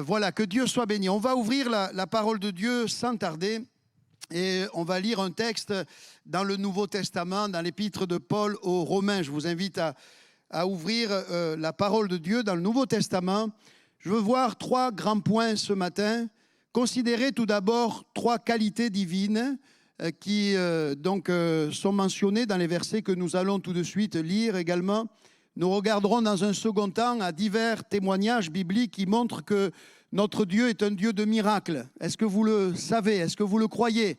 Voilà, que Dieu soit béni. On va ouvrir la parole de Dieu sans tarder et on va lire un texte dans le Nouveau Testament, dans l'épître de Paul aux Romains. Je vous invite à ouvrir la parole de Dieu dans le Nouveau Testament. Je veux voir trois grands points ce matin. Considérez tout d'abord trois qualités divines qui sont mentionnées dans les versets que nous allons tout de suite lire également. Nous regarderons dans un second temps à divers témoignages bibliques qui montrent que notre Dieu est un Dieu de miracles. Est-ce que vous le savez? Est-ce que vous le croyez?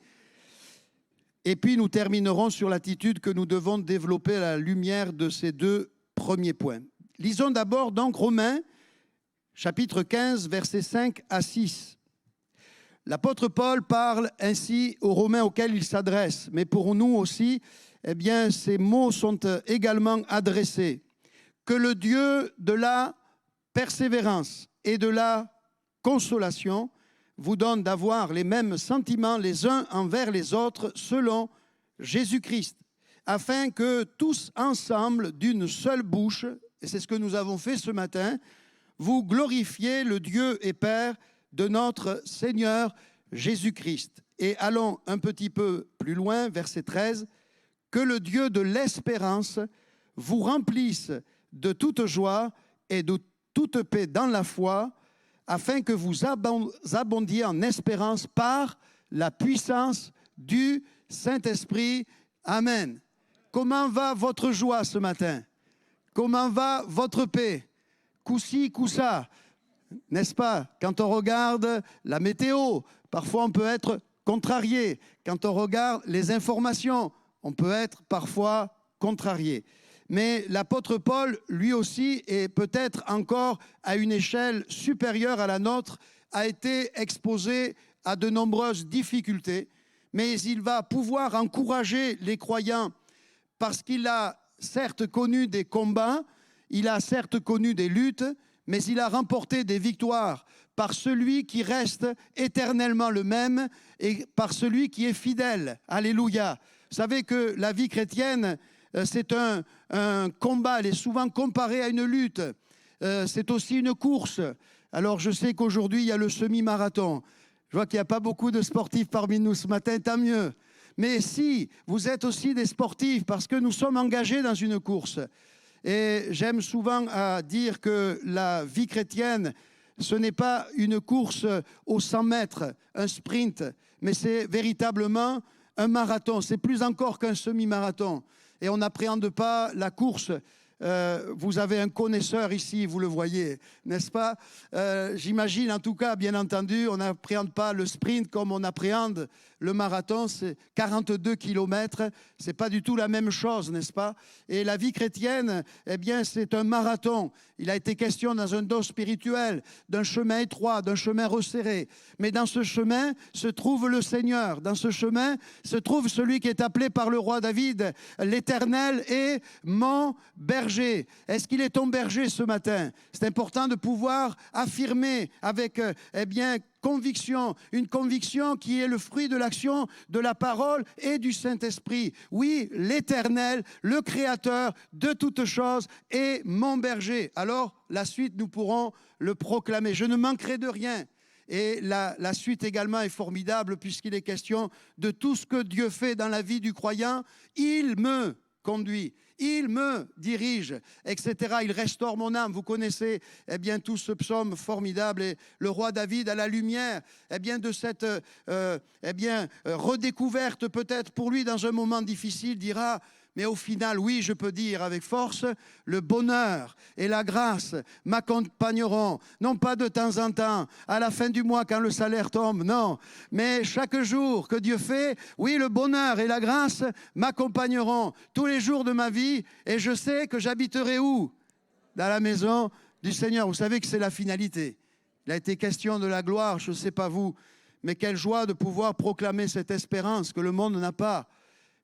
Et puis nous terminerons sur l'attitude que nous devons développer à la lumière de ces deux premiers points. Lisons d'abord donc Romains, chapitre 15, versets 5 à 6. L'apôtre Paul parle ainsi aux Romains auxquels il s'adresse, mais pour nous aussi, ces mots sont également adressés. Que le Dieu de la persévérance et de la consolation vous donne d'avoir les mêmes sentiments les uns envers les autres selon Jésus-Christ, afin que tous ensemble, d'une seule bouche, et c'est ce que nous avons fait ce matin, vous glorifiez le Dieu et Père de notre Seigneur Jésus-Christ. Et allons un petit peu plus loin, verset 13, que le Dieu de l'espérance vous remplisse de toute joie et de toute paix dans la foi, afin que vous abondiez en espérance par la puissance du Saint-Esprit. Amen. Comment va votre joie ce matin? Comment va votre paix? Coup-ci, coup-ça, n'est-ce pas? Quand on regarde la météo, parfois on peut être contrarié. Quand on regarde les informations, on peut être parfois contrarié. Mais l'apôtre Paul, lui aussi, et peut-être encore à une échelle supérieure à la nôtre, a été exposé à de nombreuses difficultés. Mais il va pouvoir encourager les croyants parce qu'il a certes connu des combats, il a certes connu des luttes, mais il a remporté des victoires par celui qui reste éternellement le même et par celui qui est fidèle. Alléluia. Vous savez que la vie chrétienne, c'est un combat, elle est souvent comparée à une lutte. C'est aussi une course. Alors je sais qu'aujourd'hui, il y a le semi-marathon. Je vois qu'il n'y a pas beaucoup de sportifs parmi nous ce matin, tant mieux. Mais si, vous êtes aussi des sportifs parce que nous sommes engagés dans une course. Et j'aime souvent dire que la vie chrétienne, ce n'est pas une course aux 100 mètres, un sprint, mais c'est véritablement un marathon. C'est plus encore qu'un semi-marathon. Et on n'appréhende pas la course. Vous avez un connaisseur ici, vous le voyez, n'est-ce pas? J'imagine, en tout cas, bien entendu, on n'appréhende pas le sprint comme on appréhende le marathon. C'est 42 kilomètres, c'est pas du tout la même chose, n'est-ce pas? Et la vie chrétienne, c'est un marathon. Il a été question dans un dos spirituel, d'un chemin étroit, d'un chemin resserré. Mais dans ce chemin se trouve le Seigneur. Dans ce chemin se trouve celui qui est appelé par le roi David, l'Éternel est mon berger. Est-ce qu'il est ton berger ce matin? C'est important de pouvoir affirmer avec conviction, une conviction qui est le fruit de l'action de la parole et du Saint-Esprit. Oui, l'Éternel, le Créateur de toutes choses est mon berger. Alors, la suite, nous pourrons le proclamer. Je ne manquerai de rien. Et la suite également est formidable puisqu'il est question de tout ce que Dieu fait dans la vie du croyant. Il me conduit. Il me dirige, etc. Il restaure mon âme. Vous connaissez tout ce psaume formidable. Et le roi David, à la lumière de cette redécouverte peut-être pour lui dans un moment difficile, dira... Mais au final, oui, je peux dire avec force, le bonheur et la grâce m'accompagneront, non pas de temps en temps, à la fin du mois quand le salaire tombe, non, mais chaque jour que Dieu fait, oui, le bonheur et la grâce m'accompagneront tous les jours de ma vie et je sais que j'habiterai où? Dans la maison du Seigneur. Vous savez que c'est la finalité. Il a été question de la gloire, je ne sais pas vous, mais quelle joie de pouvoir proclamer cette espérance que le monde n'a pas.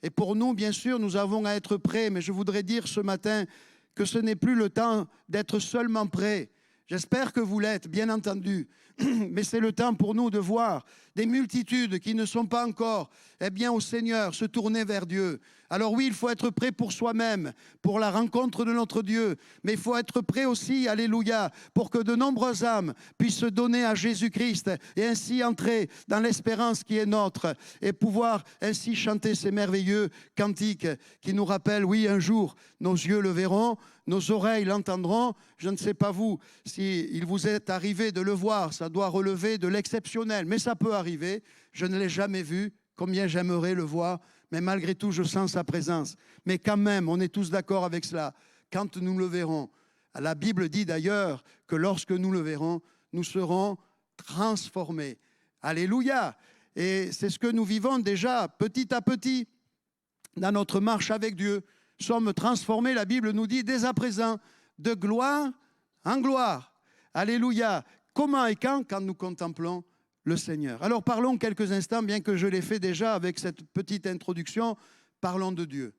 Et pour nous, bien sûr, nous avons à être prêts, mais je voudrais dire ce matin que ce n'est plus le temps d'être seulement prêts. J'espère que vous l'êtes, bien entendu, Mais c'est le temps pour nous de voir des multitudes qui ne sont pas encore au Seigneur se tourner vers Dieu. Alors oui, il faut être prêt pour soi-même, pour la rencontre de notre Dieu, mais il faut être prêt aussi, alléluia, pour que de nombreuses âmes puissent se donner à Jésus-Christ et ainsi entrer dans l'espérance qui est nôtre et pouvoir ainsi chanter ces merveilleux cantiques qui nous rappellent, oui, un jour, nos yeux le verront, nos oreilles l'entendront. Je ne sais pas vous, s'il vous est arrivé de le voir, ça doit relever de l'exceptionnel, mais ça peut arriver. Je ne l'ai jamais vu, combien j'aimerais le voir, mais malgré tout, je sens sa présence. Mais quand même, on est tous d'accord avec cela. Quand nous le verrons, la Bible dit d'ailleurs que lorsque nous le verrons, nous serons transformés. Alléluia! Et c'est ce que nous vivons déjà petit à petit dans notre marche avec Dieu. Nous sommes transformés, la Bible nous dit, dès à présent, de gloire en gloire. Alléluia! Comment et quand? Quand nous contemplons le Seigneur. Alors parlons quelques instants, bien que je l'ai fait déjà avec cette petite introduction, parlons de Dieu.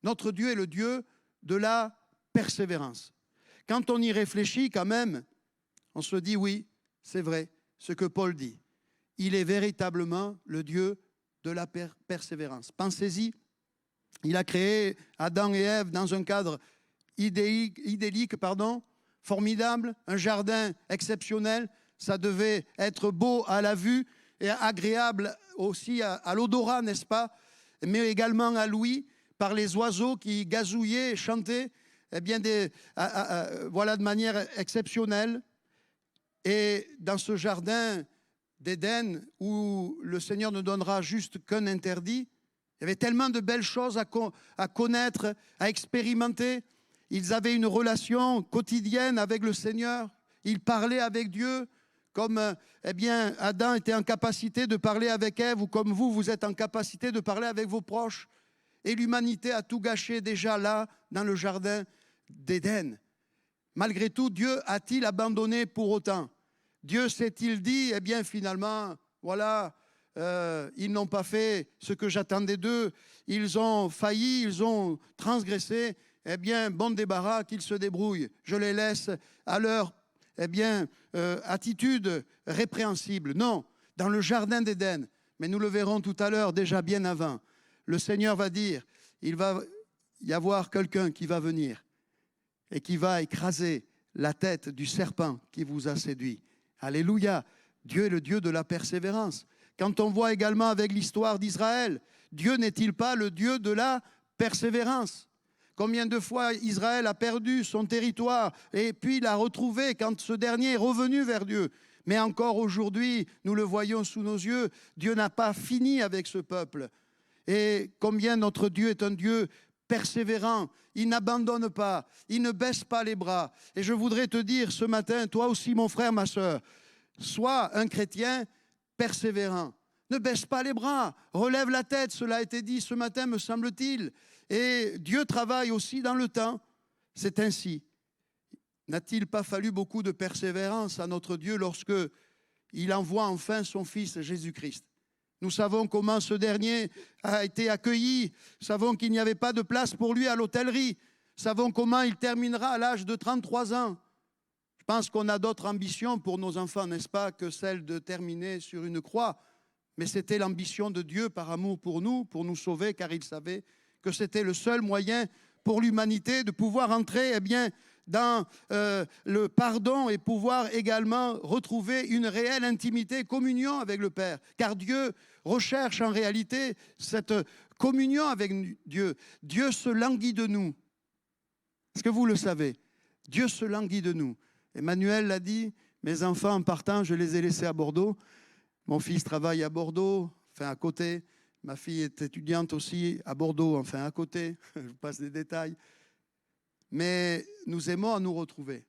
Notre Dieu est le Dieu de la persévérance. Quand on y réfléchit quand même, on se dit oui, c'est vrai, ce que Paul dit. Il est véritablement le Dieu de la persévérance. Pensez-y, il a créé Adam et Ève dans un cadre idyllique, formidable, un jardin exceptionnel. Ça devait être beau à la vue et agréable aussi à l'odorat, n'est-ce pas? Mais également à l'ouïe, par les oiseaux qui gazouillaient et chantaient, voilà, de manière exceptionnelle. Et dans ce jardin d'Éden, où le Seigneur ne donnera juste qu'un interdit, il y avait tellement de belles choses à connaître, à expérimenter. Ils avaient une relation quotidienne avec le Seigneur. Ils parlaient avec Dieu. Comme Adam était en capacité de parler avec Ève, ou comme vous êtes en capacité de parler avec vos proches. Et l'humanité a tout gâché déjà là, dans le jardin d'Éden. Malgré tout, Dieu a-t-il abandonné pour autant? Dieu s'est-il dit, finalement, voilà, ils n'ont pas fait ce que j'attendais d'eux, ils ont failli, ils ont transgressé, bon débarras, qu'ils se débrouillent. Je les laisse à leur attitude répréhensible. Non, dans le jardin d'Éden, mais nous le verrons tout à l'heure, déjà bien avant, le Seigneur va dire, il va y avoir quelqu'un qui va venir et qui va écraser la tête du serpent qui vous a séduit. Alléluia, Dieu est le Dieu de la persévérance. Quand on voit également avec l'histoire d'Israël, Dieu n'est-il pas le Dieu de la persévérance? Combien de fois Israël a perdu son territoire et puis l'a retrouvé quand ce dernier est revenu vers Dieu. Mais encore aujourd'hui, nous le voyons sous nos yeux, Dieu n'a pas fini avec ce peuple. Et combien notre Dieu est un Dieu persévérant, il n'abandonne pas, il ne baisse pas les bras. Et je voudrais te dire ce matin, toi aussi mon frère, ma sœur, sois un chrétien persévérant. Ne baisse pas les bras, relève la tête, cela a été dit ce matin, me semble-t-il. Et Dieu travaille aussi dans le temps. C'est ainsi. N'a-t-il pas fallu beaucoup de persévérance à notre Dieu lorsque il envoie enfin son Fils Jésus-Christ? Nous savons comment ce dernier a été accueilli. Nous savons qu'il n'y avait pas de place pour lui à l'hôtellerie. Nous savons comment il terminera à l'âge de 33 ans. Je pense qu'on a d'autres ambitions pour nos enfants, n'est-ce pas, que celle de terminer sur une croix. Mais c'était l'ambition de Dieu par amour pour nous sauver, car il savait que c'était le seul moyen pour l'humanité de pouvoir entrer dans le pardon et pouvoir également retrouver une réelle intimité, communion avec le Père. Car Dieu recherche en réalité cette communion avec Dieu. Dieu se languit de nous. Est-ce que vous le savez? Dieu se languit de nous. Emmanuel l'a dit, mes enfants en partant, je les ai laissés à Bordeaux. Mon fils travaille à Bordeaux, enfin à côté. Ma fille est étudiante aussi à Bordeaux, enfin à côté. Je passe des détails. Mais nous aimons à nous retrouver.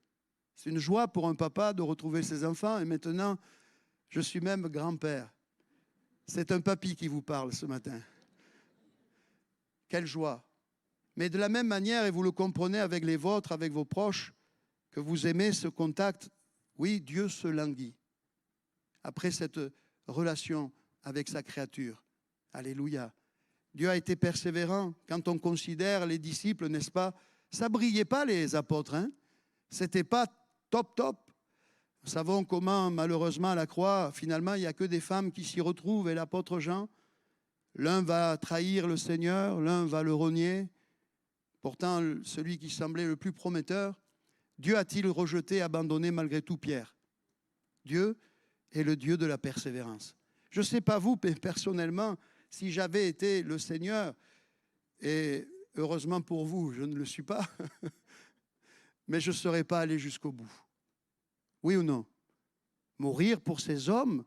C'est une joie pour un papa de retrouver ses enfants. Et maintenant, je suis même grand-père. C'est un papy qui vous parle ce matin. Quelle joie. Mais de la même manière, et vous le comprenez avec les vôtres, avec vos proches, que vous aimez ce contact, oui, Dieu se languit. Après cette relation avec sa créature. Alléluia. Dieu a été persévérant. Quand on considère les disciples, n'est-ce pas? Ça ne brillait pas les apôtres. C'était pas top. Nous savons comment, malheureusement, à la croix, finalement, il n'y a que des femmes qui s'y retrouvent. Et l'apôtre Jean, l'un va trahir le Seigneur, l'un va le renier. Pourtant, celui qui semblait le plus prometteur, Dieu a-t-il rejeté, abandonné malgré tout Pierre? Dieu est le Dieu de la persévérance. Je ne sais pas vous, mais personnellement, si j'avais été le Seigneur, et heureusement pour vous, je ne le suis pas, mais je ne serais pas allé jusqu'au bout. Oui ou non? Mourir pour ces hommes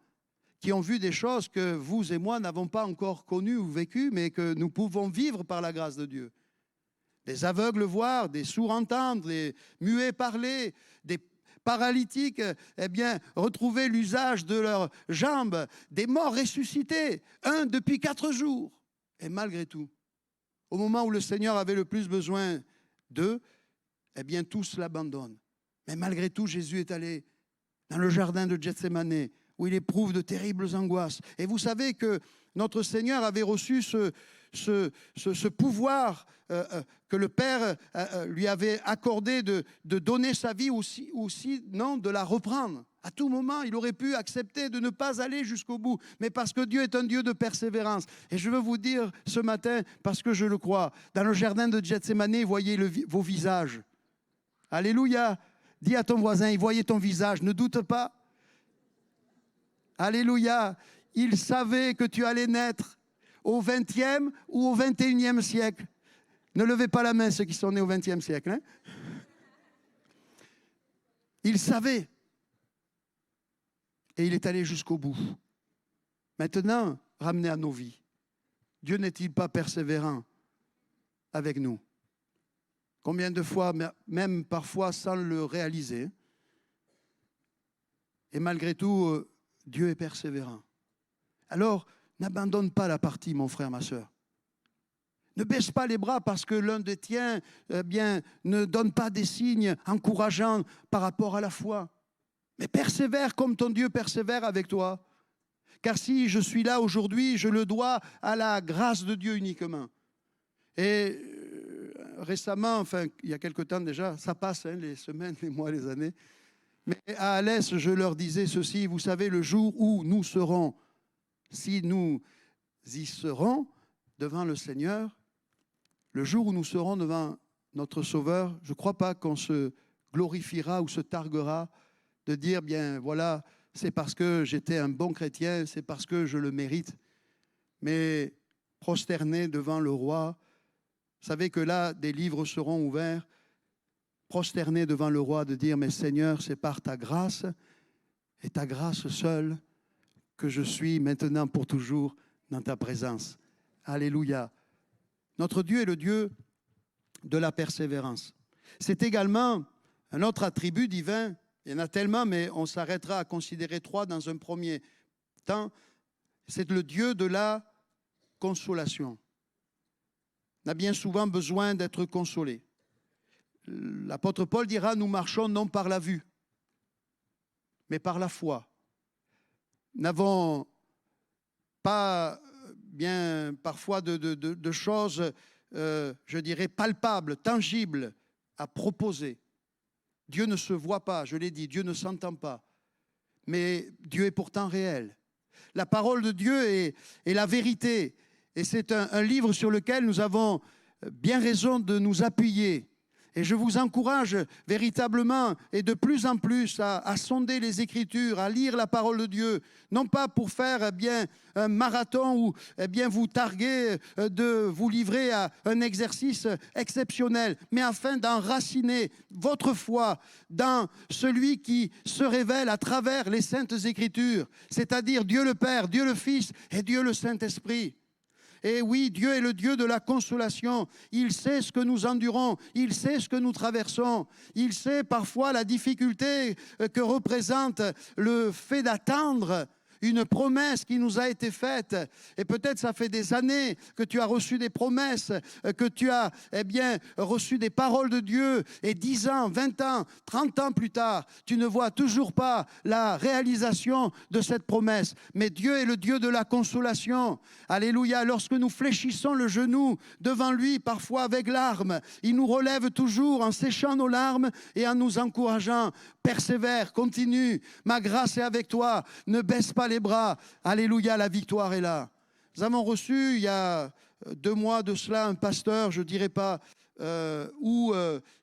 qui ont vu des choses que vous et moi n'avons pas encore connues ou vécues, mais que nous pouvons vivre par la grâce de Dieu. Des aveugles voir, des sourds entendre, des muets parler, des paralytiques retrouver l'usage de leurs jambes, des morts ressuscités, un depuis 4 jours. Et malgré tout, au moment où le Seigneur avait le plus besoin d'eux, tous l'abandonnent. Mais malgré tout, Jésus est allé dans le jardin de Gethsémane, où il éprouve de terribles angoisses. Et vous savez que notre Seigneur avait reçu ce pouvoir que le Père lui avait accordé de donner sa vie aussi, non, de la reprendre. À tout moment, il aurait pu accepter de ne pas aller jusqu'au bout, mais parce que Dieu est un Dieu de persévérance. Et je veux vous dire ce matin, parce que je le crois, dans le jardin de Gethsémane, voyez vos visages. Alléluia. Dis à ton voisin, il voyait ton visage, ne doute pas. Alléluia. Il savait que tu allais naître au 20e ou au 21e siècle. Ne levez pas la main ceux qui sont nés au 20e siècle. Hein? Il savait. Et il est allé jusqu'au bout. Maintenant, ramenez à nos vies. Dieu n'est-il pas persévérant avec nous? Combien de fois, même parfois sans le réaliser, et malgré tout, Dieu est persévérant. Alors, n'abandonne pas la partie, mon frère, ma sœur. Ne baisse pas les bras parce que l'un des tiens ne donne pas des signes encourageants par rapport à la foi. Mais persévère comme ton Dieu persévère avec toi. Car si je suis là aujourd'hui, je le dois à la grâce de Dieu uniquement. Et récemment, il y a quelque temps déjà, ça passe, les semaines, les mois, les années. Mais à Alès, je leur disais ceci, vous savez, le jour où nous serons, si nous y serons devant le Seigneur, le jour où nous serons devant notre Sauveur, je ne crois pas qu'on se glorifiera ou se targuera de dire, voilà, c'est parce que j'étais un bon chrétien, c'est parce que je le mérite. Mais prosterné devant le roi, vous savez que là, des livres seront ouverts, prosterné devant le roi, de dire, mais Seigneur, c'est par ta grâce et ta grâce seule que je suis maintenant pour toujours dans ta présence. Alléluia. Notre Dieu est le Dieu de la persévérance. C'est également un autre attribut divin. Il y en a tellement, mais on s'arrêtera à considérer 3 dans un premier temps. C'est le Dieu de la consolation. On a bien souvent besoin d'être consolé. L'apôtre Paul dira, nous marchons non par la vue, mais par la foi. Nous n'avons pas parfois de choses, je dirais, palpables, tangibles à proposer. Dieu ne se voit pas, je l'ai dit, Dieu ne s'entend pas. Mais Dieu est pourtant réel. La parole de Dieu est la vérité. Et c'est un livre sur lequel nous avons bien raison de nous appuyer. Et je vous encourage véritablement et de plus en plus à sonder les Écritures, à lire la parole de Dieu, non pas pour faire un marathon ou vous targuer de vous livrer à un exercice exceptionnel, mais afin d'enraciner votre foi dans celui qui se révèle à travers les saintes Écritures, c'est-à-dire Dieu le Père, Dieu le Fils et Dieu le Saint-Esprit. Et oui, Dieu est le Dieu de la consolation. Il sait ce que nous endurons. Il sait ce que nous traversons. Il sait parfois la difficulté que représente le fait d'attendre une promesse qui nous a été faite. Et peut-être ça fait des années que tu as reçu des promesses, que tu as reçu des paroles de Dieu. Et 10 ans, 20 ans, 30 ans plus tard, tu ne vois toujours pas la réalisation de cette promesse. Mais Dieu est le Dieu de la consolation. Alléluia. Lorsque nous fléchissons le genou devant lui, parfois avec larmes, il nous relève toujours en séchant nos larmes et en nous encourageant. Persévère, continue. Ma grâce est avec toi. Ne baisse pas les bras. Alléluia, la victoire est là. Nous avons reçu, il y a 2 mois de cela, un pasteur, je ne dirais pas où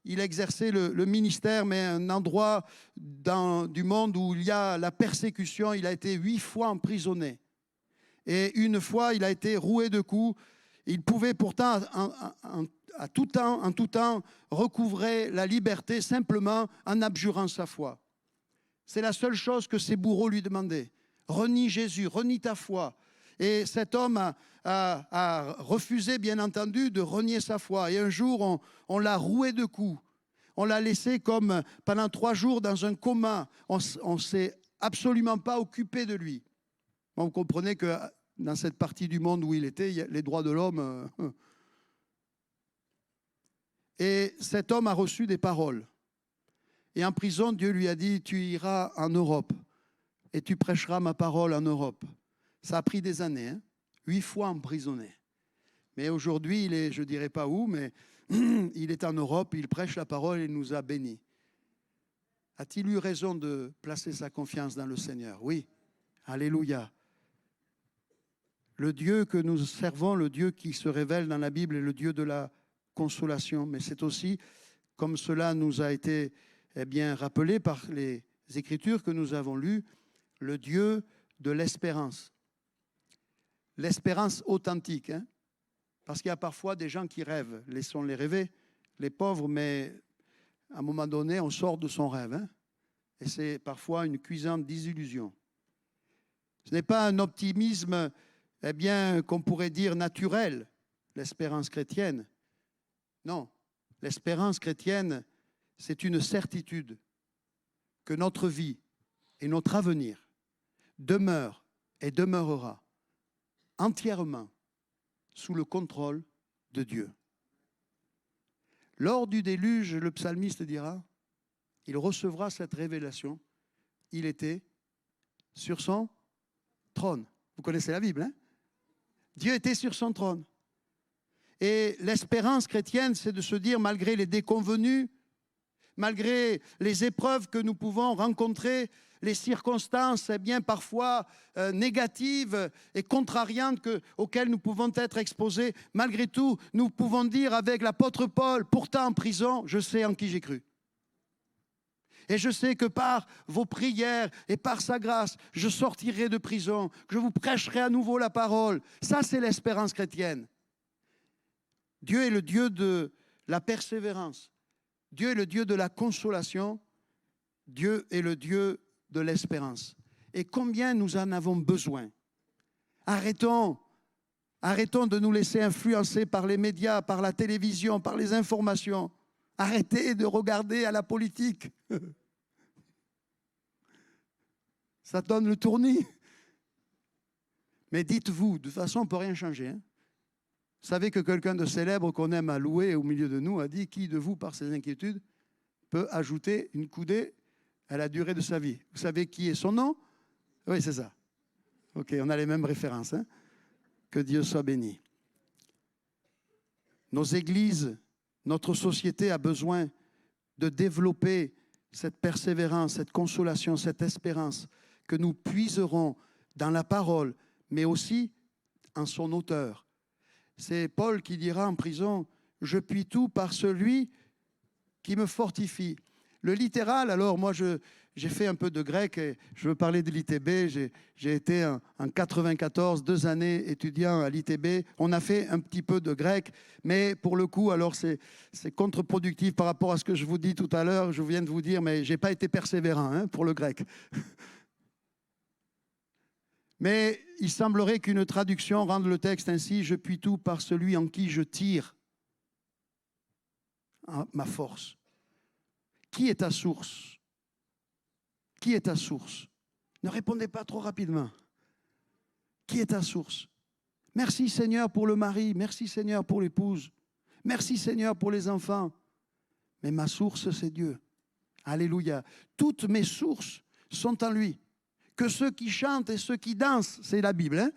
il exerçait le ministère, mais un endroit du monde où il y a la persécution. Il a été 8 fois emprisonné. Et une fois, il a été roué de coups. Il pouvait pourtant, en tout temps, recouvrer la liberté simplement en abjurant sa foi. C'est la seule chose que ses bourreaux lui demandaient. Renie Jésus, renie ta foi. Et cet homme a refusé, bien entendu, de renier sa foi. Et un jour, on l'a roué de coups. On l'a laissé comme pendant 3 jours dans un coma. On ne s'est absolument pas occupé de lui. Bon, vous comprenez que dans cette partie du monde où il était, les droits de l'homme... Et cet homme a reçu des paroles. Et en prison, Dieu lui a dit, tu iras en Europe et tu prêcheras ma parole en Europe. Ça a pris des années, 8 fois emprisonné. Mais aujourd'hui, il est, je ne dirais pas où, mais il est en Europe, il prêche la parole et il nous a bénis. A-t-il eu raison de placer sa confiance dans le Seigneur? Oui. Alléluia. Le Dieu que nous servons, le Dieu qui se révèle dans la Bible est le Dieu de la consolation. Mais c'est aussi, comme cela nous a été rappelé par les Écritures que nous avons lues, le Dieu de l'espérance. L'espérance authentique. Parce qu'il y a parfois des gens qui rêvent. Laissons-les rêver, les pauvres, mais à un moment donné, on sort de son rêve. Et c'est parfois une cuisante désillusion. Ce n'est pas un optimisme qu'on pourrait dire naturel, l'espérance chrétienne. Non, l'espérance chrétienne, c'est une certitude que notre vie et notre avenir demeure et demeurera entièrement sous le contrôle de Dieu. Lors du déluge, le psalmiste dira, il recevra cette révélation, il était sur son trône. Vous connaissez la Bible, hein? Dieu était sur son trône. Et l'espérance chrétienne, c'est de se dire, malgré les déconvenues, malgré les épreuves que nous pouvons rencontrer, les circonstances parfois négatives et contrariantes auxquelles nous pouvons être exposés, malgré tout, nous pouvons dire avec l'apôtre Paul, pourtant en prison, je sais en qui j'ai cru. Et je sais que par vos prières et par sa grâce, je sortirai de prison, que je vous prêcherai à nouveau la parole. Ça, c'est l'espérance chrétienne. Dieu est le Dieu de la persévérance. Dieu est le Dieu de la consolation. Dieu est le Dieu de l'espérance. Et combien nous en avons besoin. Arrêtons de nous laisser influencer par les médias, par la télévision, par les informations. Arrêtez de regarder à la politique. Ça donne le tournis. Mais dites-vous, de toute façon, on ne peut rien changer. Vous savez que quelqu'un de célèbre qu'on aime à louer au milieu de nous a dit, qui de vous, par ses inquiétudes, peut ajouter une coudée à la durée de sa vie? Vous savez qui est son nom? Oui, c'est ça. Ok, on a les mêmes références. Que Dieu soit béni. Nos églises, notre société a besoin de développer cette persévérance, cette consolation, cette espérance que nous puiserons dans la parole, mais aussi en son auteur. C'est Paul qui dira en prison, « Je puis tout par celui qui me fortifie ». Le littéral, alors moi j'ai fait un peu de grec, et je veux parler de l'ITB, j'ai été en 94, 2 années étudiant à l'ITB, on a fait un petit peu de grec, mais pour le coup, alors c'est contre-productif par rapport à ce que je vous dis tout à l'heure, je viens de vous dire, mais je n'ai pas été persévérant pour le grec. Mais il semblerait qu'une traduction rende le texte ainsi, « Je puis tout par celui en qui je tire ma force ». Qui est ta source? Qui est ta source? Ne répondez pas trop rapidement. Qui est ta source? Merci Seigneur pour le mari, merci Seigneur pour l'épouse, merci Seigneur pour les enfants. Mais ma source, c'est Dieu. Alléluia. Toutes mes sources sont en lui. Que ceux qui chantent et ceux qui dansent, c'est la Bible, hein,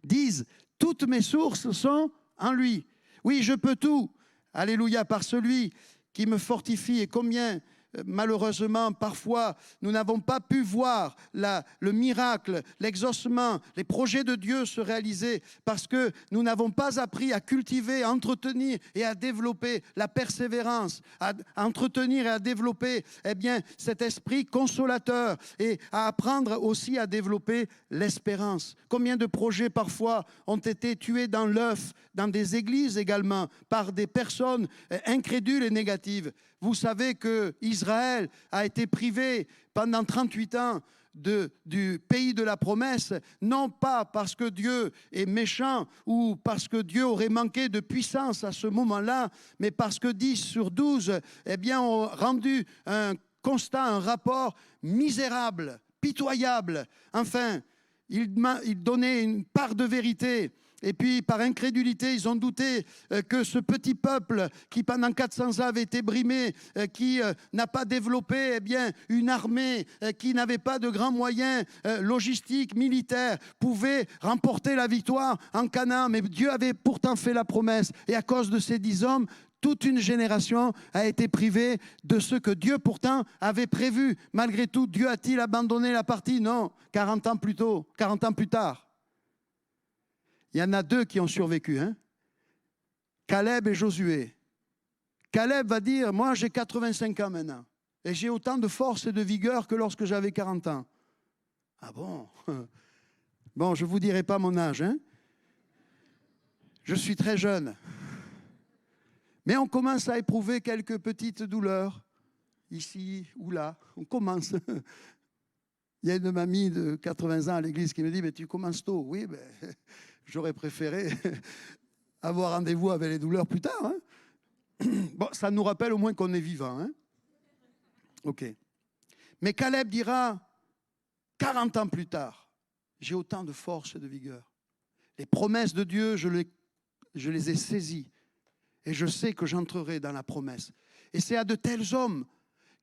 disent, toutes mes sources sont en lui. Oui, je peux tout. Alléluia, par celui qui me fortifie. Et combien, malheureusement, parfois, nous n'avons pas pu voir le miracle, l'exaucement, les projets de Dieu se réaliser parce que nous n'avons pas appris à cultiver, à entretenir et à développer la persévérance, à entretenir et à développer cet esprit consolateur et à apprendre aussi à développer l'espérance. Combien de projets parfois ont été tués dans l'œuf, dans des églises également, par des personnes incrédules et négatives. Vous savez qu'Israël a été privé pendant 38 ans du pays de la promesse, non pas parce que Dieu est méchant ou parce que Dieu aurait manqué de puissance à ce moment-là, mais parce que 10 sur 12 ont rendu un constat, un rapport misérable, pitoyable. Enfin, ils donnaient une part de vérité. Et puis, par incrédulité, ils ont douté que ce petit peuple qui, pendant 400 ans, avait été brimé, qui n'a pas développé une armée, qui n'avait pas de grands moyens logistiques, militaires, pouvait remporter la victoire en Canaan. Mais Dieu avait pourtant fait la promesse. Et à cause de ces 10 hommes, toute une génération a été privée de ce que Dieu pourtant avait prévu. Malgré tout, Dieu a-t-il abandonné la partie? Non, 40 ans plus tard. Il y en a 2 qui ont survécu, hein? Caleb et Josué. Caleb va dire, moi j'ai 85 ans maintenant, et j'ai autant de force et de vigueur que lorsque j'avais 40 ans. Ah bon? Bon, je ne vous dirai pas mon âge, hein? Je suis très jeune. Mais on commence à éprouver quelques petites douleurs, ici ou là. On commence. Il y a une mamie de 80 ans à l'église qui me dit, mais tu commences tôt. Oui, j'aurais préféré avoir rendez-vous avec les douleurs plus tard. Hein. Bon, ça nous rappelle au moins qu'on est vivant. Hein. OK. Mais Caleb dira, 40 ans plus tard, j'ai autant de force et de vigueur. Les promesses de Dieu, je les ai saisies. Et je sais que j'entrerai dans la promesse. Et c'est à de tels hommes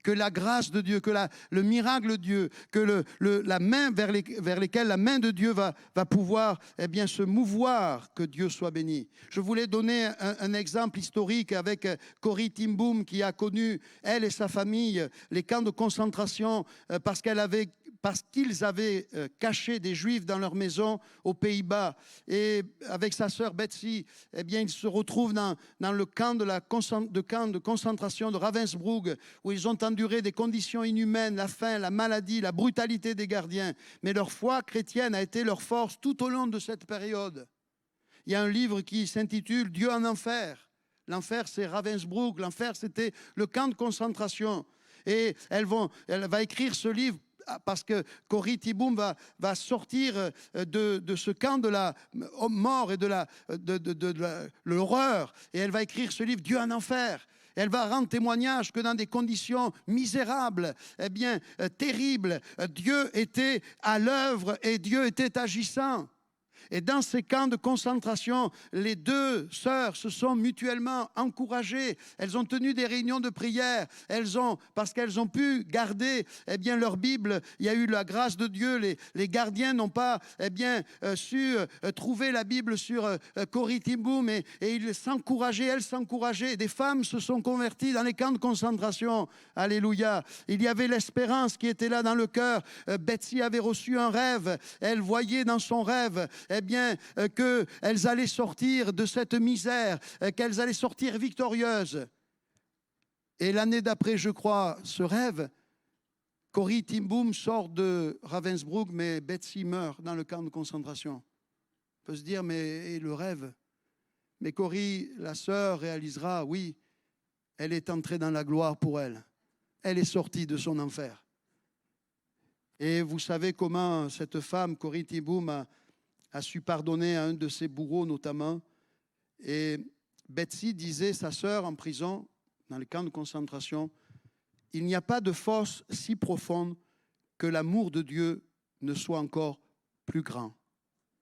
que la grâce de Dieu, que le miracle de Dieu, que la main vers lesquelles la main de Dieu va pouvoir se mouvoir, que Dieu soit béni. Je voulais donner un exemple historique avec Corrie ten Boom qui a connu, elle et sa famille, les camps de concentration parce qu'ils avaient caché des Juifs dans leur maison aux Pays-Bas. Et avec sa sœur Betsy, ils se retrouvent dans le camp de concentration de Ravensbrück, où ils ont enduré des conditions inhumaines, la faim, la maladie, la brutalité des gardiens. Mais leur foi chrétienne a été leur force tout au long de cette période. Il y a un livre qui s'intitule « Dieu en enfer ». L'enfer, c'est Ravensbrück. L'enfer, c'était le camp de concentration. Et elle va écrire ce livre parce que Corrie ten Boom va sortir de ce camp de la mort et de l'horreur. Et elle va écrire ce livre « Dieu en enfer ». Elle va rendre témoignage que dans des conditions misérables, terribles, Dieu était à l'œuvre et Dieu était agissant. Et dans ces camps de concentration, les 2 sœurs se sont mutuellement encouragées. Elles ont tenu des réunions de prière. Parce qu'elles ont pu garder leur Bible, il y a eu la grâce de Dieu. Les gardiens n'ont pas su trouver la Bible sur Corrie ten Boom et ils s'encourageaient, elles s'encourageaient. Des femmes se sont converties dans les camps de concentration. Alléluia. Il y avait l'espérance qui était là dans le cœur. Betsy avait reçu un rêve. Elle voyait dans son rêve qu'elles allaient sortir de cette misère, qu'elles allaient sortir victorieuses. Et l'année d'après, je crois, ce rêve, Corrie ten Boom sort de Ravensbrück, mais Betsy meurt dans le camp de concentration. On peut se dire, mais et le rêve? Mais Corrie, la sœur, réalisera, oui, elle est entrée dans la gloire pour elle. Elle est sortie de son enfer. Et vous savez comment cette femme, Corrie ten Boom, a su pardonner à un de ses bourreaux notamment. Et Betsy disait, sa sœur en prison, dans les camps de concentration, « Il n'y a pas de fosse si profonde que l'amour de Dieu ne soit encore plus grand,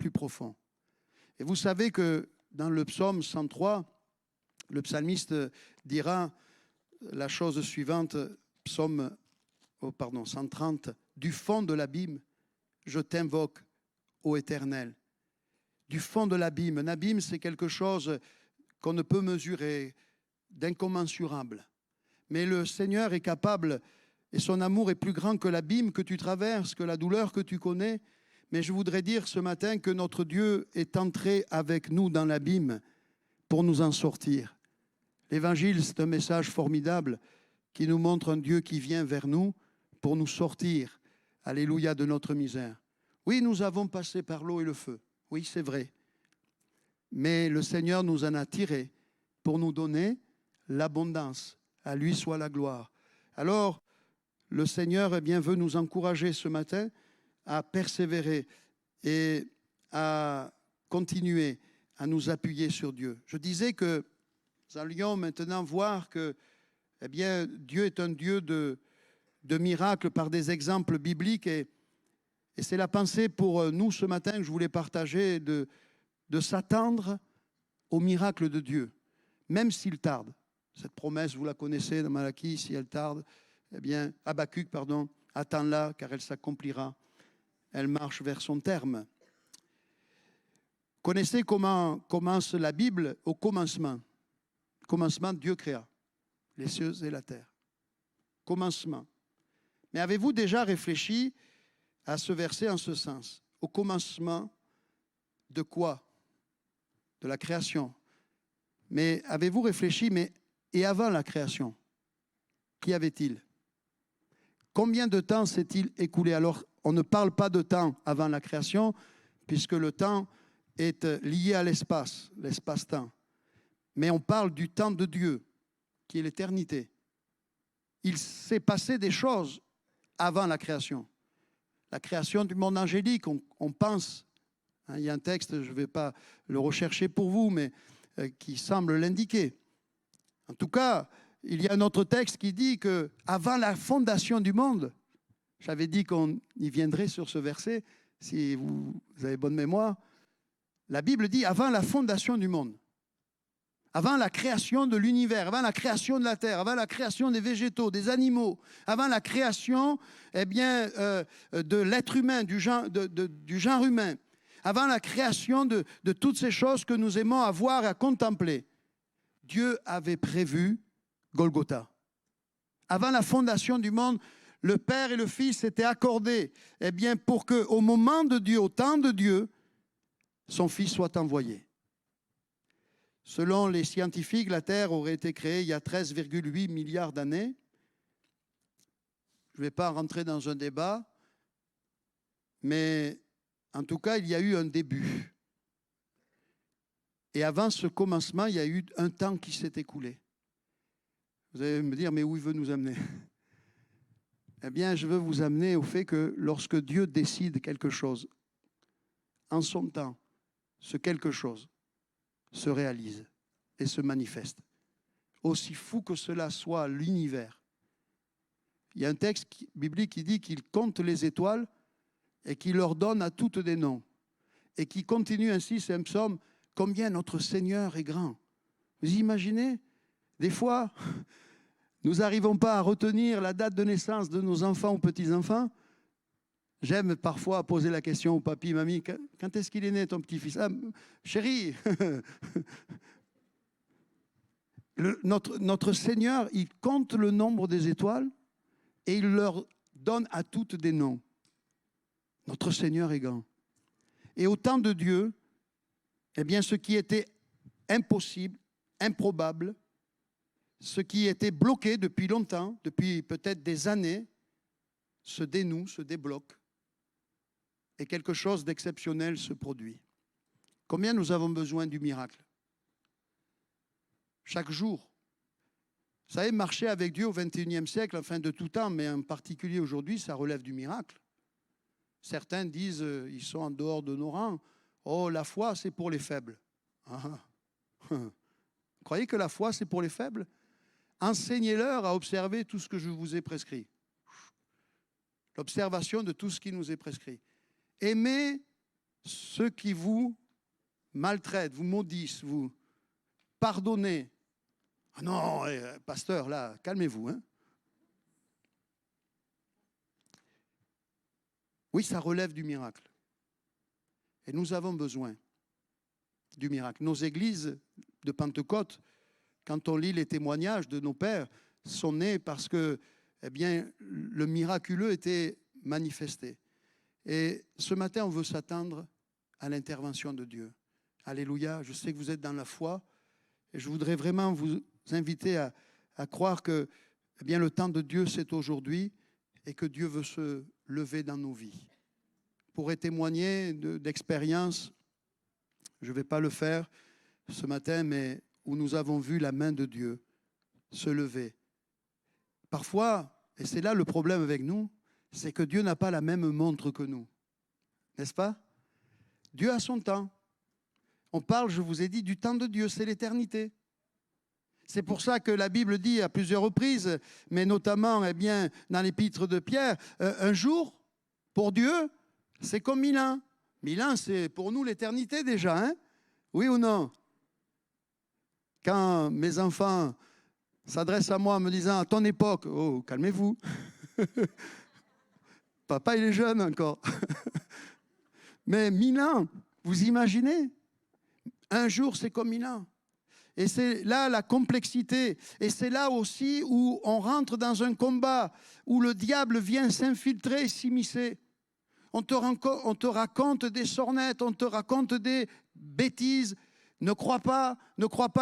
plus profond. Et vous savez que dans le psaume 103, le psalmiste dira la chose suivante, psaume 130, « Du fond de l'abîme, je t'invoque, ô Éternel. » Du fond de l'abîme. Un abîme, c'est quelque chose qu'on ne peut mesurer, d'incommensurable. Mais le Seigneur est capable, et son amour est plus grand que l'abîme que tu traverses, que la douleur que tu connais. Mais je voudrais dire ce matin que notre Dieu est entré avec nous dans l'abîme pour nous en sortir. L'Évangile, c'est un message formidable qui nous montre un Dieu qui vient vers nous pour nous sortir, alléluia, de notre misère. Oui, nous avons passé par l'eau et le feu. Oui, c'est vrai. Mais le Seigneur nous en a tirés pour nous donner l'abondance. À lui soit la gloire. Alors, le Seigneur veut nous encourager ce matin à persévérer et à continuer à nous appuyer sur Dieu. Je disais que nous allions maintenant voir que Dieu est un Dieu de miracles par des exemples bibliques et c'est la pensée pour nous ce matin que je voulais partager de s'attendre au miracle de Dieu, même s'il tarde. Cette promesse, vous la connaissez dans Malachie, si elle tarde, Habakkuk, attends-la car elle s'accomplira. Elle marche vers son terme. Connaissez comment commence la Bible au commencement. Au commencement, Dieu créa les cieux et la terre. Commencement. Mais avez-vous déjà réfléchi à ce verset en ce sens? Au commencement de quoi? De la création. Mais avez-vous réfléchi, et avant la création, qu'y avait-il? Combien de temps s'est-il écoulé? Alors, on ne parle pas de temps avant la création, puisque le temps est lié à l'espace, l'espace-temps. Mais on parle du temps de Dieu, qui est l'éternité. Il s'est passé des choses avant la création. La création du monde angélique, on pense, il y a un texte, je ne vais pas le rechercher pour vous, mais qui semble l'indiquer. En tout cas, il y a un autre texte qui dit qu'avant la fondation du monde, j'avais dit qu'on y viendrait sur ce verset, si vous avez bonne mémoire, la Bible dit avant la fondation du monde, avant la création de l'univers, avant la création de la terre, avant la création des végétaux, des animaux, avant la création de l'être humain, du genre humain, avant la création de toutes ces choses que nous aimons à voir et à contempler, Dieu avait prévu Golgotha. Avant la fondation du monde, le Père et le Fils s'étaient accordés pour qu'au moment de Dieu, au temps de Dieu, son Fils soit envoyé. Selon les scientifiques, la Terre aurait été créée il y a 13,8 milliards d'années. Je ne vais pas rentrer dans un débat, mais en tout cas, il y a eu un début. Et avant ce commencement, il y a eu un temps qui s'est écoulé. Vous allez me dire, mais où il veut nous amener? Eh bien, je veux vous amener au fait que lorsque Dieu décide quelque chose, en son temps, ce quelque chose se réalise et se manifeste. Aussi fou que cela soit l'univers. Il y a un texte biblique qui dit qu'il compte les étoiles et qu'il leur donne à toutes des noms. Et qui continue ainsi, c'est un psaume, combien notre Seigneur est grand. Vous imaginez? Des fois, nous n'arrivons pas à retenir la date de naissance de nos enfants ou petits-enfants. J'aime parfois poser la question au papy, mamie, quand est-ce qu'il est né ton petit-fils? Ah, chérie, notre Seigneur, il compte le nombre des étoiles et il leur donne à toutes des noms. Notre Seigneur est grand. Et au temps de Dieu, ce qui était impossible, improbable, ce qui était bloqué depuis longtemps, depuis peut-être des années, se dénoue, se débloque. Et quelque chose d'exceptionnel se produit. Combien nous avons besoin du miracle? Chaque jour. Vous savez, marcher avec Dieu au XXIe siècle, enfin de tout temps, mais en particulier aujourd'hui, ça relève du miracle. Certains disent, ils sont en dehors de nos rangs. Oh, la foi, c'est pour les faibles. Vous croyez que la foi, c'est pour les faibles? Enseignez-leur à observer tout ce que je vous ai prescrit. L'observation de tout ce qui nous est prescrit. Aimez ceux qui vous maltraitent, vous maudissent, vous pardonnez. Ah non, pasteur, là, calmez-vous. Hein. Oui, ça relève du miracle. Et nous avons besoin du miracle. Nos églises de Pentecôte, quand on lit les témoignages de nos pères, sont nées parce que eh bien, le miraculeux était manifesté. Et ce matin, on veut s'attendre à l'intervention de Dieu. Alléluia, je sais que vous êtes dans la foi et je voudrais vraiment vous inviter à croire que eh bien, le temps de Dieu, c'est aujourd'hui et que Dieu veut se lever dans nos vies. Je pourrais témoigner d'expériences, je ne vais pas le faire ce matin, mais où nous avons vu la main de Dieu se lever. Parfois, et c'est là le problème avec nous, c'est que Dieu n'a pas la même montre que nous. N'est-ce pas? Dieu a son temps. On parle, je vous ai dit, du temps de Dieu, c'est l'éternité. C'est pour ça que la Bible dit à plusieurs reprises, mais notamment eh bien, dans l'épître de Pierre, un jour, pour Dieu, c'est comme 1000 ans. 1000 ans, c'est pour nous l'éternité déjà, hein? Oui ou non? Quand mes enfants s'adressent à moi en me disant, à ton époque, oh, calmez-vous. Papa, il est jeune encore. Mais 1000 ans, vous imaginez? Un jour, c'est comme 1000 ans. Et c'est là la complexité. Et c'est là aussi où on rentre dans un combat, où le diable vient s'infiltrer et s'immiscer. On te raconte des sornettes, on te raconte des bêtises. Ne crois pas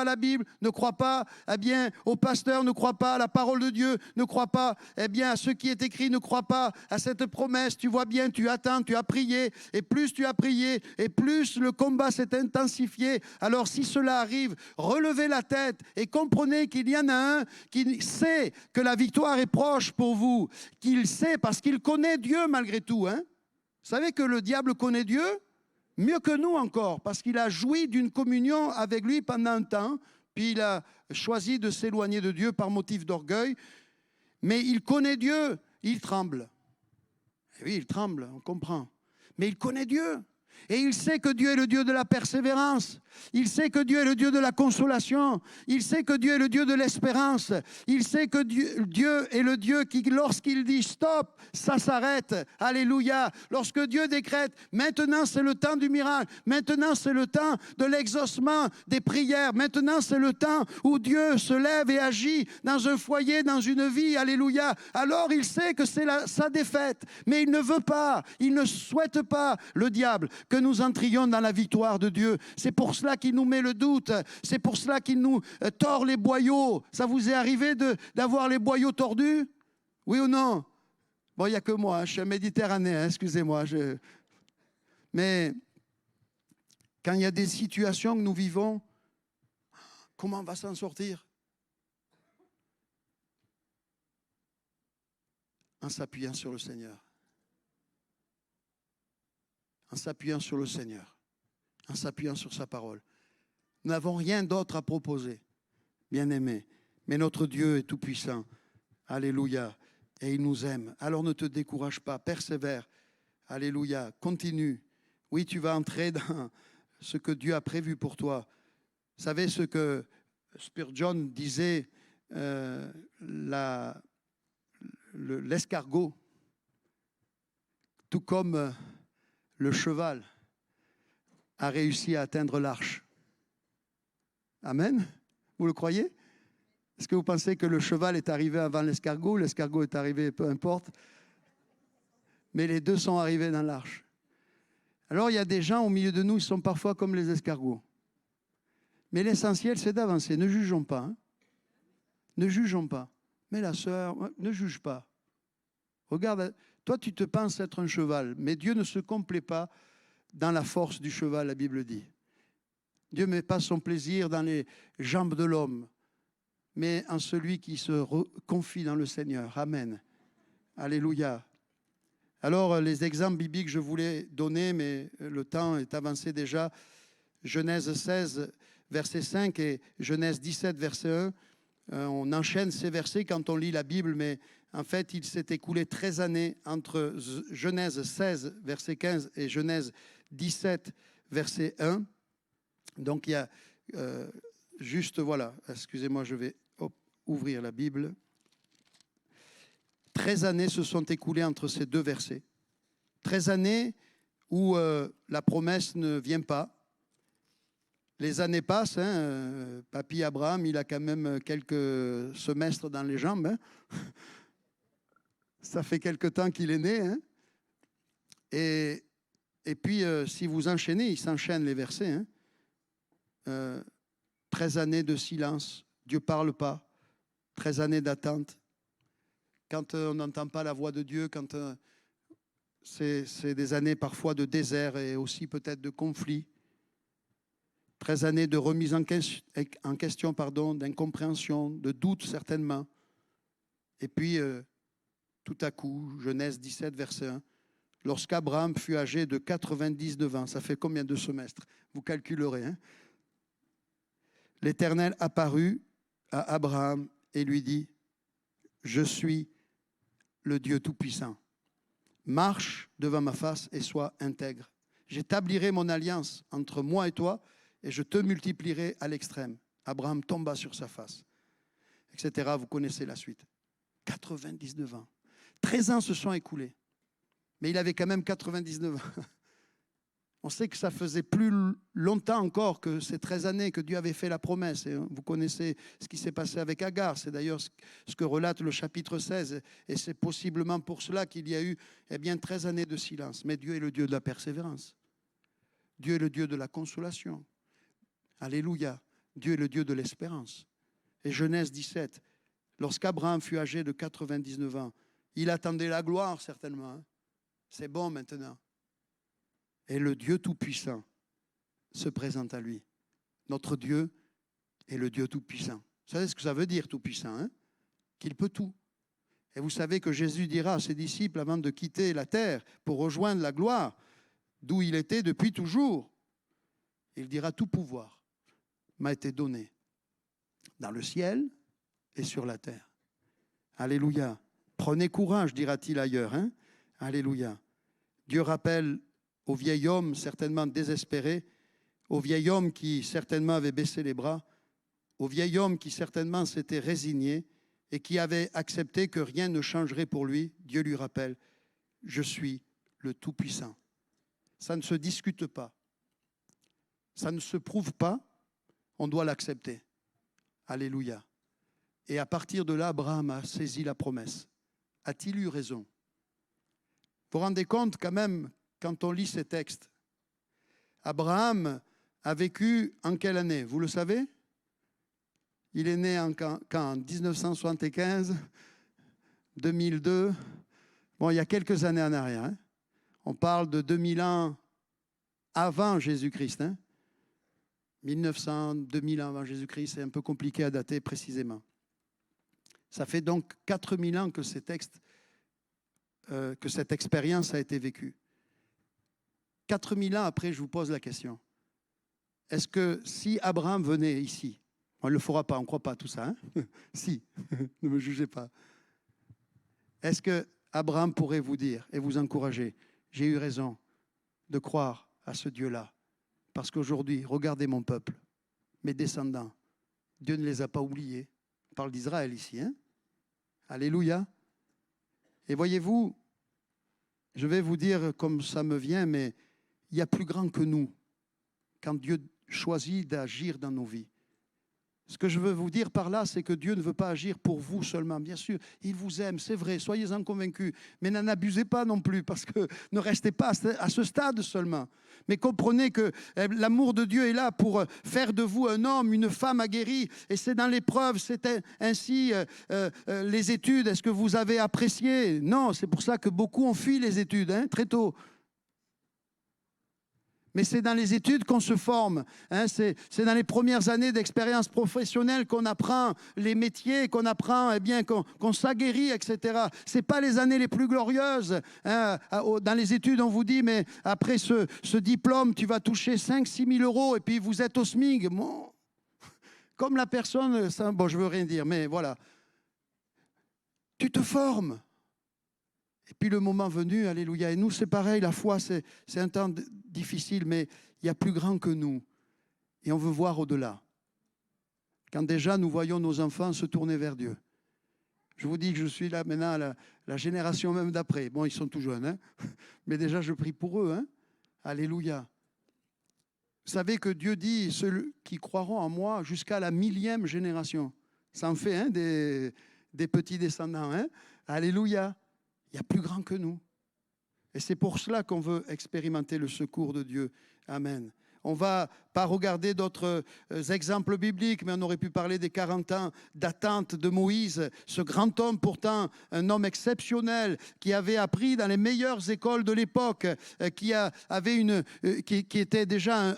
la Bible, ne crois pas eh bien, au pasteur, ne crois pas à la parole de Dieu, ne crois pas eh bien, à ce qui est écrit, ne crois pas à cette promesse. Tu vois bien, tu attends, tu as prié, et plus tu as prié, et plus le combat s'est intensifié. Alors si cela arrive, relevez la tête et comprenez qu'il y en a un qui sait que la victoire est proche pour vous, qu'il sait parce qu'il connaît Dieu malgré tout. Hein. Vous savez que le diable connaît Dieu ? Mieux que nous encore, parce qu'il a joui d'une communion avec lui pendant un temps, puis il a choisi de s'éloigner de Dieu par motif d'orgueil. Mais il connaît Dieu, il tremble. Et oui, il tremble, on comprend. Mais il connaît Dieu. Et il sait que Dieu est le Dieu de la persévérance. Il sait que Dieu est le Dieu de la consolation. Il sait que Dieu est le Dieu de l'espérance. Il sait que Dieu est le Dieu qui, lorsqu'il dit stop, ça s'arrête. Alléluia. Lorsque Dieu décrète, maintenant c'est le temps du miracle. Maintenant c'est le temps de l'exaucement des prières. Maintenant c'est le temps où Dieu se lève et agit dans un foyer, dans une vie. Alléluia. Alors il sait que c'est sa défaite. Mais il ne veut pas, il ne souhaite pas, le diable, que nous entrions dans la victoire de Dieu. C'est pour cela qu'il nous met le doute. C'est pour cela qu'il nous tord les boyaux. Ça vous est arrivé d'avoir les boyaux tordus? Oui ou non? Bon, il n'y a que moi, je suis un méditerranéen, excusez-moi. Mais quand il y a des situations que nous vivons, comment on va s'en sortir? En s'appuyant sur le Seigneur. En s'appuyant sur le Seigneur, en s'appuyant sur sa parole. Nous n'avons rien d'autre à proposer, bien-aimés. Mais notre Dieu est tout-puissant. Alléluia. Et il nous aime. Alors ne te décourage pas, persévère. Alléluia. Continue. Oui, tu vas entrer dans ce que Dieu a prévu pour toi. Vous savez ce que Spurgeon disait, l'escargot, tout comme le cheval a réussi à atteindre l'arche. Amen? Vous le croyez? Est-ce que vous pensez que le cheval est arrivé avant l'escargot? L'escargot est arrivé, peu importe. Mais les deux sont arrivés dans l'arche. Alors il y a des gens au milieu de nous, ils sont parfois comme les escargots. Mais l'essentiel, c'est d'avancer. Ne jugeons pas. Hein? Ne jugeons pas. Mais la sœur, ne juge pas. Regarde, toi tu te penses être un cheval, mais Dieu ne se complaît pas dans la force du cheval, la Bible dit. Dieu ne met pas son plaisir dans les jambes de l'homme, mais en celui qui se confie dans le Seigneur. Amen. Alléluia. Alors, les exemples bibliques que je voulais donner, mais le temps est avancé déjà. Genèse 16, verset 5 et Genèse 17, verset 1. On enchaîne ces versets quand on lit la Bible, mais en fait, il s'est écoulé 13 années entre Genèse 16, verset 15 et Genèse 17, verset 1. Donc il y a juste, voilà, excusez-moi, je vais ouvrir la Bible. 13 années se sont écoulées entre ces deux versets. 13 années où la promesse ne vient pas. Les années passent, papy Abraham, il a quand même quelques semestres dans les jambes. Hein. Ça fait quelque temps qu'il est né. Hein. Et puis, si vous enchaînez, il s'enchaînent les versets. Hein. 13 années de silence, Dieu ne parle pas. 13 années d'attente. Quand on n'entend pas la voix de Dieu, quand c'est des années parfois de désert et aussi peut-être de conflit. 13 années de remise en question, d'incompréhension, de doute certainement. Et puis, tout à coup, Genèse 17, verset 1, lorsqu'Abraham fut âgé de 99 ans, ça fait combien de semestres? Vous calculerez. Hein? L'Éternel apparut à Abraham et lui dit, je suis le Dieu Tout-Puissant. Marche devant ma face et sois intègre. J'établirai mon alliance entre moi et toi et je te multiplierai à l'extrême. Abraham tomba sur sa face, etc. Vous connaissez la suite. 99 ans. 13 ans se sont écoulés. Mais il avait quand même 99 ans. On sait que ça faisait plus longtemps encore que ces 13 années que Dieu avait fait la promesse. Et vous connaissez ce qui s'est passé avec Agar. C'est d'ailleurs ce que relate le chapitre 16. Et c'est possiblement pour cela qu'il y a eu 13 années de silence. Mais Dieu est le Dieu de la persévérance. Dieu est le Dieu de la consolation. Alléluia. Dieu est le Dieu de l'espérance. Et Genèse 17, lorsqu'Abraham fut âgé de 99 ans, il attendait la gloire certainement. Hein. C'est bon maintenant. Et le Dieu Tout-Puissant se présente à lui. Notre Dieu est le Dieu Tout-Puissant. Vous savez ce que ça veut dire, Tout-Puissant, hein? Qu'il peut tout. Et vous savez que Jésus dira à ses disciples avant de quitter la terre pour rejoindre la gloire, d'où il était depuis toujours, il dira tout pouvoir m'a été donné dans le ciel et sur la terre. Alléluia. Prenez courage, dira-t-il ailleurs. Hein? Alléluia. Dieu rappelle au vieil homme certainement désespéré, au vieil homme qui certainement avait baissé les bras, au vieil homme qui certainement s'était résigné et qui avait accepté que rien ne changerait pour lui. Dieu lui rappelle, je suis le Tout-Puissant. Ça ne se discute pas. Ça ne se prouve pas. On doit l'accepter. Alléluia. Et à partir de là, Abraham a saisi la promesse. A-t-il eu raison? Vous vous rendez compte quand même, quand on lit ces textes, Abraham a vécu en quelle année? Vous le savez? Il est né en 1975, 2002. Bon, il y a quelques années en arrière. Hein? On parle de 2000 ans avant Jésus-Christ. Hein? 1900, 2000 ans avant Jésus-Christ, c'est un peu compliqué à dater précisément. Ça fait donc 4000 ans que ces textes, que cette expérience a été vécue. 4000 ans après, je vous pose la question. Est-ce que si Abraham venait ici, on ne le fera pas, on ne croit pas à tout ça, hein? Si, ne me jugez pas. Est-ce que Abraham pourrait vous dire et vous encourager, j'ai eu raison de croire à ce Dieu-là, parce qu'aujourd'hui, regardez mon peuple, mes descendants, Dieu ne les a pas oubliés. On parle d'Israël ici, hein? Alléluia. Et voyez-vous, je vais vous dire comme ça me vient, mais il y a plus grand que nous quand Dieu choisit d'agir dans nos vies. Ce que je veux vous dire par là, c'est que Dieu ne veut pas agir pour vous seulement. Bien sûr, il vous aime, c'est vrai, soyez-en convaincus. Mais n'en abusez pas non plus, parce que ne restez pas à ce stade seulement. Mais comprenez que l'amour de Dieu est là pour faire de vous un homme, une femme aguerrie. Et c'est dans l'épreuve, c'est ainsi les études. Est-ce que vous avez apprécié? Non, c'est pour ça que beaucoup ont fui les études, hein, très tôt. Mais c'est dans les études qu'on se forme. Hein, c'est dans les premières années d'expérience professionnelle qu'on apprend les métiers, qu'on apprend, qu'on s'aguerrit, etc. Ce n'est pas les années les plus glorieuses. Hein. Dans les études, on vous dit, mais après ce diplôme, tu vas toucher 5-6 000 euros et puis vous êtes au SMIC. Bon, comme la personne, bon, je ne veux rien dire, mais voilà. Tu te formes. Et puis le moment venu, alléluia. Et nous, c'est pareil, la foi, c'est un temps difficile, mais il y a plus grand que nous. Et on veut voir au-delà. Quand déjà nous voyons nos enfants se tourner vers Dieu. Je vous dis que je suis là maintenant, la génération même d'après. Bon, ils sont tout jeunes, hein, mais déjà je prie pour eux. Hein. Alléluia. Vous savez que Dieu dit, ceux qui croiront en moi jusqu'à la 1000e génération. Ça en fait hein, des petits descendants. Hein. Alléluia. Il y a plus grand que nous. Et c'est pour cela qu'on veut expérimenter le secours de Dieu. Amen. On ne va pas regarder d'autres exemples bibliques, mais on aurait pu parler des 40 ans d'attente de Moïse, ce grand homme pourtant, un homme exceptionnel, qui avait appris dans les meilleures écoles de l'époque, qui était déjà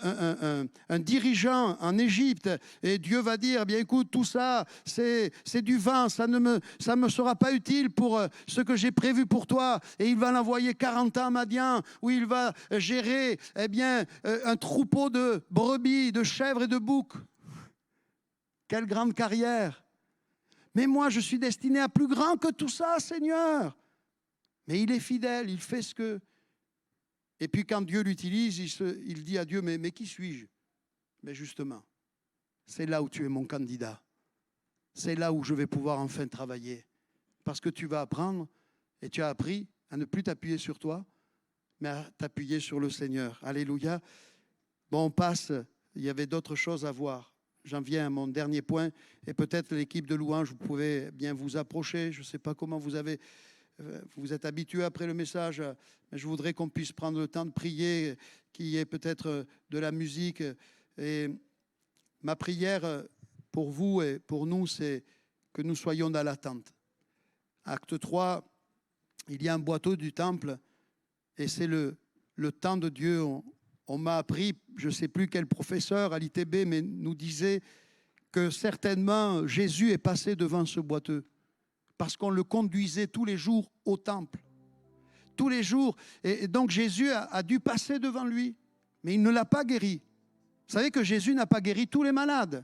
un dirigeant en Égypte. Et Dieu va dire, bien écoute, tout ça, c'est du vent, ça ne me sera pas utile pour ce que j'ai prévu pour toi. Et il va l'envoyer 40 ans à Madian, où il va gérer un troupeau de brebis, de chèvres et de boucs. Quelle grande carrière. Mais moi, je suis destiné à plus grand que tout ça, Seigneur. Mais il est fidèle, il fait ce que... Et puis quand Dieu l'utilise, il dit à Dieu, mais qui suis-je? Mais justement, c'est là où tu es mon candidat. C'est là où je vais pouvoir enfin travailler. Parce que tu vas apprendre, et tu as appris à ne plus t'appuyer sur toi, mais à t'appuyer sur le Seigneur. Alléluia. Bon, on passe, il y avait d'autres choses à voir. J'en viens à mon dernier point, et peut-être l'équipe de louange, vous pouvez bien vous approcher. Je ne sais pas comment vous êtes habitués après le message, mais je voudrais qu'on puisse prendre le temps de prier, qu'il y ait peut-être de la musique. Et ma prière pour vous et pour nous, c'est que nous soyons dans l'attente. Acte 3, il y a un boiteau du temple, et c'est le temps de Dieu. On m'a appris, je ne sais plus quel professeur à l'ITB, mais nous disait que certainement Jésus est passé devant ce boiteux parce qu'on le conduisait tous les jours au temple. Tous les jours. Et donc Jésus a dû passer devant lui, mais il ne l'a pas guéri. Vous savez que Jésus n'a pas guéri tous les malades.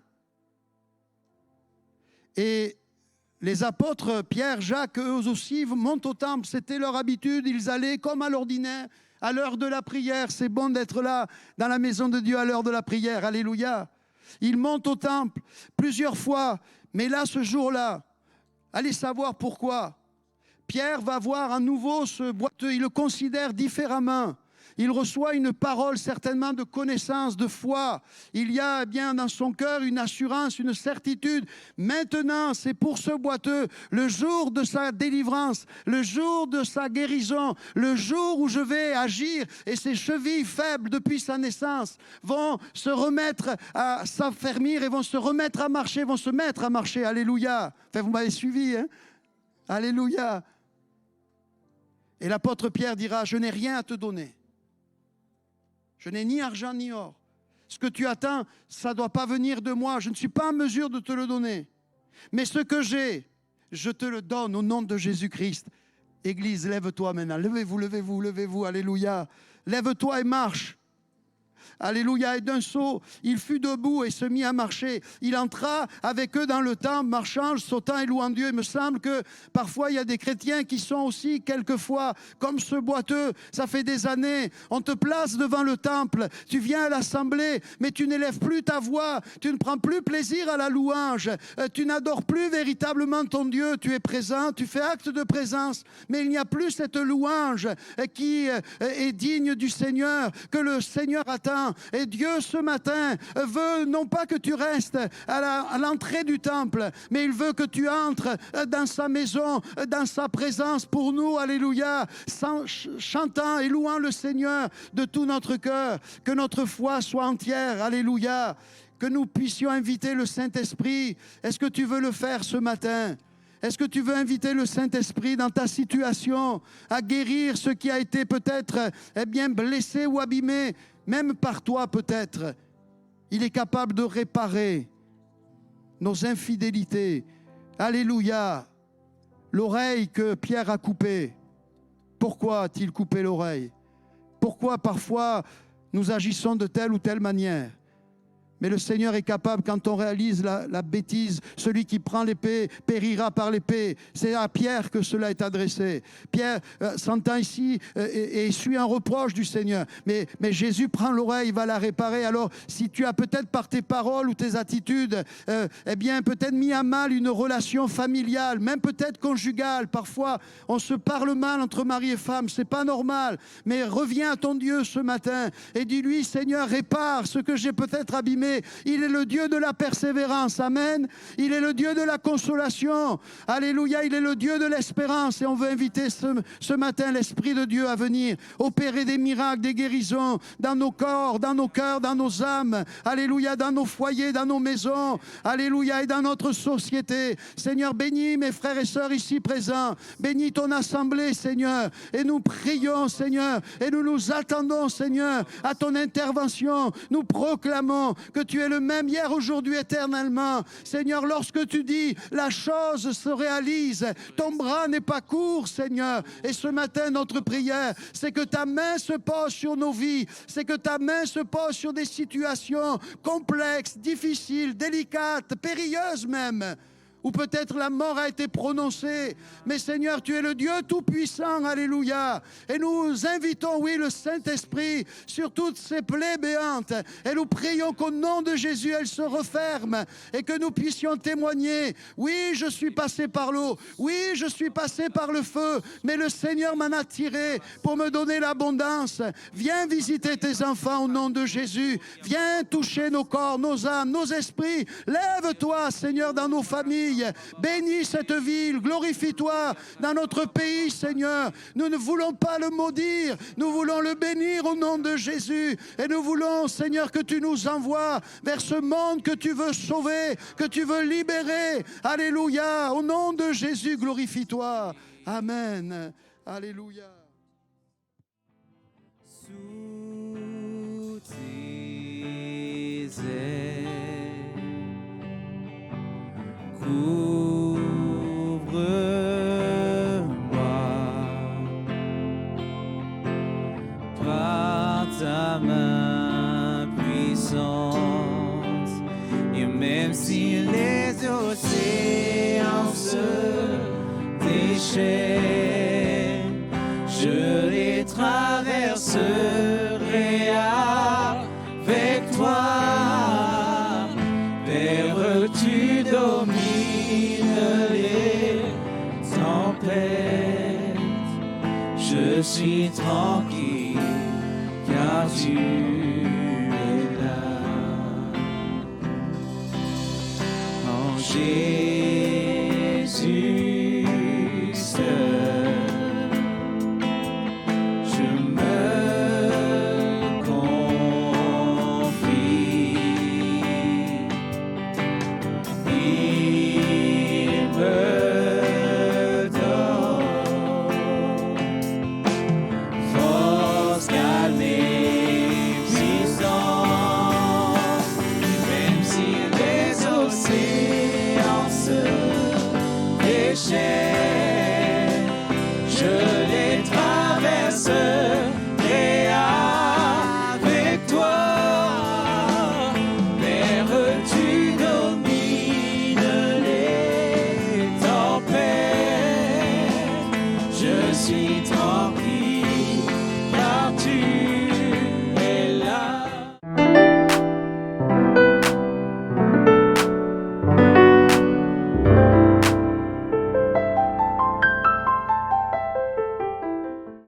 Et les apôtres, Pierre, Jacques, eux aussi, montent au temple. C'était leur habitude, ils allaient comme à l'ordinaire. À l'heure de la prière, c'est bon d'être là, dans la maison de Dieu, à l'heure de la prière. Alléluia. Ils montent au temple plusieurs fois. Mais là, ce jour-là, allez savoir pourquoi. Pierre va voir à nouveau ce boiteux. Il le considère différemment. Il reçoit une parole certainement de connaissance, de foi. Il y a bien dans son cœur une assurance, une certitude. Maintenant, c'est pour ce boiteux, le jour de sa délivrance, le jour de sa guérison, le jour où je vais agir et ses chevilles faibles depuis sa naissance vont se remettre à s'affermir et vont se remettre à marcher, vont se mettre à marcher. Alléluia. Enfin, vous m'avez suivi, hein? Alléluia. Et l'apôtre Pierre dira, je n'ai rien à te donner. Je n'ai ni argent ni or. Ce que tu attends, ça ne doit pas venir de moi. Je ne suis pas en mesure de te le donner. Mais ce que j'ai, je te le donne au nom de Jésus-Christ. Église, lève-toi maintenant. Levez-vous, levez-vous, levez-vous. Alléluia. Lève-toi et marche. Alléluia. Et d'un saut, il fut debout et se mit à marcher. Il entra avec eux dans le temple, marchant, sautant et louant Dieu. Il me semble que parfois, il y a des chrétiens qui sont aussi, quelquefois, comme ce boiteux. Ça fait des années. On te place devant le temple. Tu viens à l'assemblée, mais tu n'élèves plus ta voix. Tu ne prends plus plaisir à la louange. Tu n'adores plus véritablement ton Dieu. Tu es présent, tu fais acte de présence. Mais il n'y a plus cette louange qui est digne du Seigneur, que le Seigneur attend. Et Dieu, ce matin, veut non pas que tu restes à l'entrée du temple, mais il veut que tu entres dans sa maison, dans sa présence pour nous, alléluia, chantant et louant le Seigneur de tout notre cœur, que notre foi soit entière, alléluia, que nous puissions inviter le Saint-Esprit. Est-ce que tu veux le faire ce matin ? Est-ce que tu veux inviter le Saint-Esprit dans ta situation à guérir ce qui a été peut-être blessé ou abîmé, même par toi peut-être? Il est capable de réparer nos infidélités. Alléluia. L'oreille que Pierre a coupée. Pourquoi a-t-il coupé l'oreille? Pourquoi parfois nous agissons de telle ou telle manière? Mais le Seigneur est capable, quand on réalise la bêtise, celui qui prend l'épée périra par l'épée. C'est à Pierre que cela est adressé. Pierre s'entend ici et suit un reproche du Seigneur. Mais Jésus prend l'oreille, il va la réparer. Alors, si tu as peut-être par tes paroles ou tes attitudes, eh bien, peut-être mis à mal une relation familiale, même peut-être conjugale. Parfois, on se parle mal entre mari et femme, c'est pas normal. Mais reviens à ton Dieu ce matin et dis-lui, Seigneur, répare ce que j'ai peut-être abîmé. Il est le Dieu de la persévérance, amen. Il est le Dieu de la consolation, alléluia. Il est le Dieu de l'espérance et on veut inviter ce matin l'Esprit de Dieu à venir opérer des miracles, des guérisons dans nos corps, dans nos cœurs, dans nos âmes, alléluia, dans nos foyers, dans nos maisons, alléluia, et dans notre société. Seigneur, bénis mes frères et sœurs ici présents, bénis ton assemblée, Seigneur, et nous prions, Seigneur, et nous nous attendons, Seigneur, à ton intervention. Nous proclamons que tu es le même hier, aujourd'hui, éternellement. Seigneur, lorsque tu dis la chose se réalise, ton bras n'est pas court, Seigneur. Et ce matin, notre prière, c'est que ta main se pose sur nos vies, c'est que ta main se pose sur des situations complexes, difficiles, délicates, périlleuses même, ou peut-être la mort a été prononcée. Mais Seigneur, tu es le Dieu Tout-Puissant, alléluia. Et nous invitons, oui, le Saint-Esprit sur toutes ces plaies béantes. Et nous prions qu'au nom de Jésus, elles se referment et que nous puissions témoigner. Oui, je suis passé par l'eau. Oui, je suis passé par le feu. Mais le Seigneur m'en a tiré pour me donner l'abondance. Viens visiter tes enfants au nom de Jésus. Viens toucher nos corps, nos âmes, nos esprits. Lève-toi, Seigneur, dans nos familles. Bénis cette ville, glorifie-toi dans notre pays, Seigneur. Nous ne voulons pas le maudire, nous voulons le bénir au nom de Jésus. Et nous voulons, Seigneur, que tu nous envoies vers ce monde que tu veux sauver, que tu veux libérer. Alléluia, au nom de Jésus, glorifie-toi. Amen. Alléluia. Sous tes ailes, couvre-moi par ta main puissante, et même si les océans se déchaînent, je les traverserai avec toi. Père, tu domines les tempêtes, je suis tranquille car tu es là. En Jésus seul, je me confie. Il me donne force, calme et puissance. Même si les océans se déchaînent, je les traverserai avec toi. Père, tu domines les tempêtes, je suis tranquille